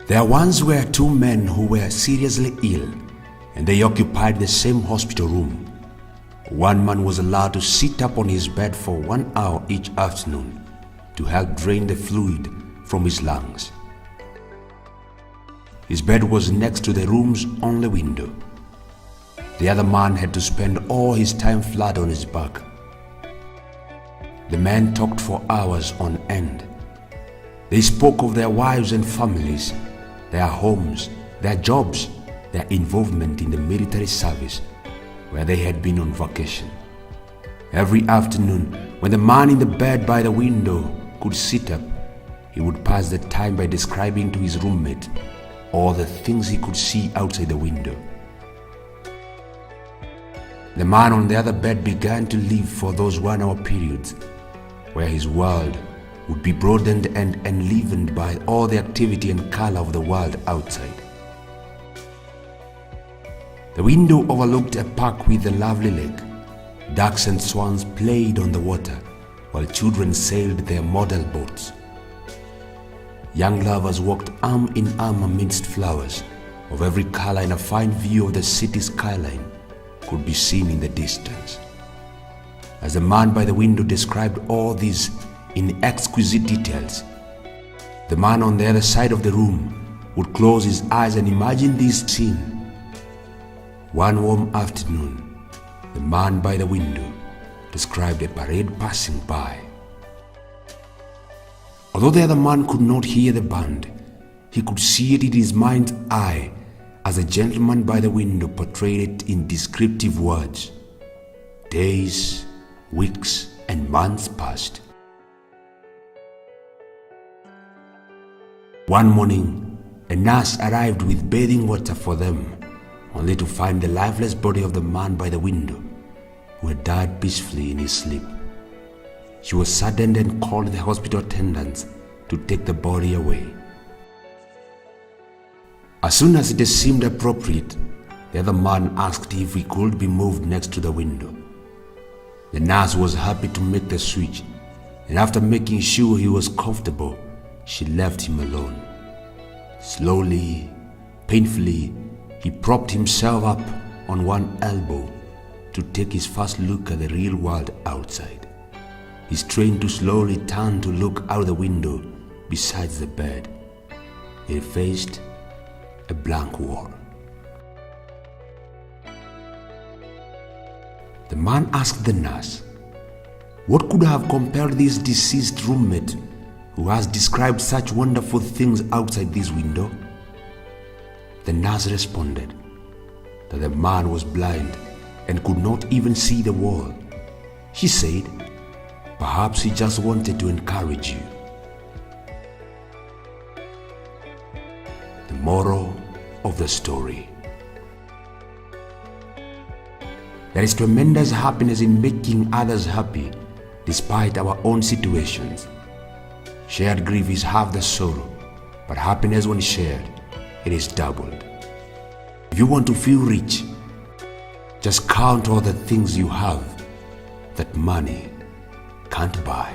There once were two men who were seriously ill, and they occupied the same hospital room. One man was allowed to sit up on his bed for 1 hour each afternoon to help drain the fluid from his lungs. His bed was next to the room's only window. The other man had to spend all his time flat on his back. The men talked for hours on end. They spoke of their wives and families, their homes, their jobs, their involvement in the military service where they had been on vacation. Every afternoon, when the man in the bed by the window could sit up, he would pass the time by describing to his roommate all the things he could see outside the window. The man on the other bed began to live for those 1 hour periods where his world would be broadened and enlivened by all the activity and color of the world outside. The window overlooked a park with a lovely lake. Ducks and swans played on the water while children sailed their model boats. Young lovers walked arm in arm amidst flowers of every color, and a fine view of the city skyline could be seen in the distance. As the man by the window described all these in exquisite details, the man on the other side of the room would close his eyes and imagine this scene. One warm afternoon, the man by the window described a parade passing by. Although the other man could not hear the band, he could see it in his mind's eye as the gentleman by the window portrayed it in descriptive words. Days, weeks, and months passed. One morning, a nurse arrived with bathing water for them, only to find the lifeless body of the man by the window, who had died peacefully in his sleep. She was saddened and called the hospital attendants to take the body away. As soon as it seemed appropriate, the other man asked if he could be moved next to the window. The nurse was happy to make the switch, and after making sure he was comfortable, she left him alone. Slowly, painfully, he propped himself up on one elbow to take his first look at the real world outside. He strained to slowly turn to look out the window besides the bed. He faced a blank wall. The man asked the nurse, what could have compelled this deceased roommate who has described such wonderful things outside this window? The nurse responded that the man was blind and could not even see the wall. She said, perhaps he just wanted to encourage you. The moral of the story: there is tremendous happiness in making others happy despite our own situations. Shared grief is half the sorrow, but happiness when shared, it is doubled. If you want to feel rich, just count all the things you have that money can't buy.